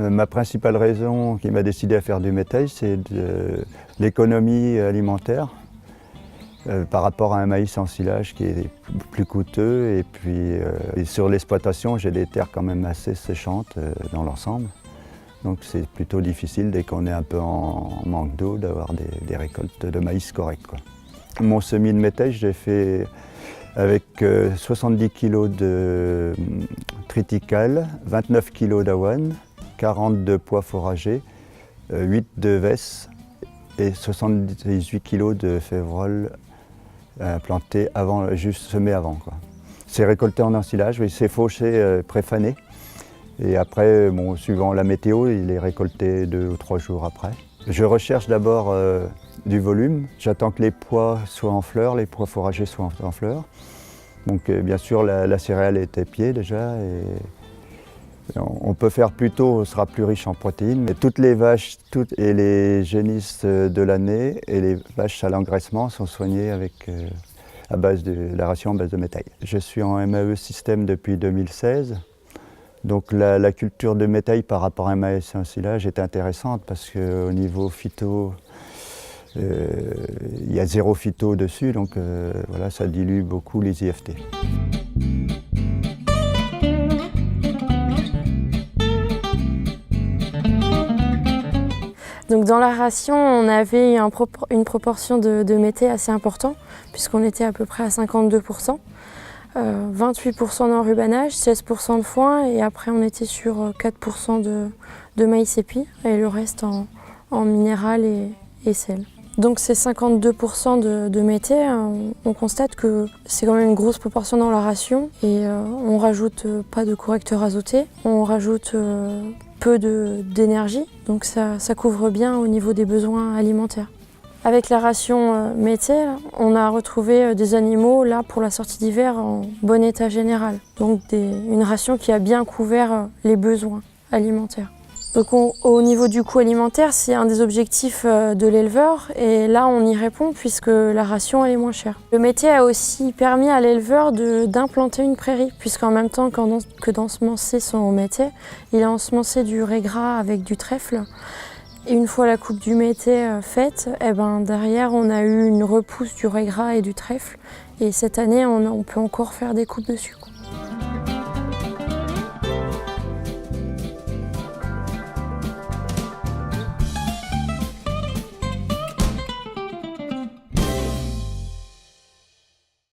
Ma principale raison qui m'a décidé à faire du métail, c'est l'économie alimentaire par rapport à un maïs en silage qui est plus coûteux. Et puis sur l'exploitation, j'ai des terres quand même assez séchantes dans l'ensemble. Donc c'est plutôt difficile dès qu'on est un peu en manque d'eau d'avoir des récoltes de maïs correctes, quoi. Mon semis de métail, j'ai fait avec 70 kg de triticale, 29 kg d'avoine, 40 de pois foragers, 8 de vesses et 78 kg de févrole planté avant, juste semé avant, quoi. C'est récolté en ensilage, oui, c'est fauché, préfané. Et après, bon, suivant la météo, il est récolté 2 ou 3 jours après. Je recherche d'abord du volume. J'attends que les pois soient en fleurs, les pois foragers soient en fleurs. Donc bien sûr, la céréale est épiée déjà. Et on peut faire plus tôt, on sera plus riche en protéines. Et toutes les vaches et les génisses de l'année et les vaches à l'engraissement sont soignées avec à base de la ration à base de métail. Je suis en MAE système depuis 2016. Donc la culture de métail par rapport à un maïs et un silage est intéressante parce qu'au niveau phyto, il y a 0 phyto dessus, donc voilà, ça dilue beaucoup les IFT. Donc dans la ration, on avait une proportion de métail assez importante, puisqu'on était à peu près à 52%. 28% d'enrubanage, 16% de foin et après on était sur 4% de maïs épi et le reste en minéral et sel. Donc ces 52% de métail, on constate que c'est quand même une grosse proportion dans la ration et on rajoute pas de correcteur azoté, on rajoute peu d'énergie, donc ça couvre bien au niveau des besoins alimentaires. Avec la ration métail, on a retrouvé des animaux là pour la sortie d'hiver en bon état général. Donc une ration qui a bien couvert les besoins alimentaires. Donc au niveau du coût alimentaire, c'est un des objectifs de l'éleveur et là on y répond puisque la ration elle est moins chère. Le métail a aussi permis à l'éleveur d'implanter une prairie puisqu'en même temps que d'ensemencer son métail, il a ensemencé du raie gras avec du trèfle. Et une fois la coupe du métail faite, derrière on a eu une repousse du raie gras et du trèfle. Et cette année, on peut encore faire des coupes dessus.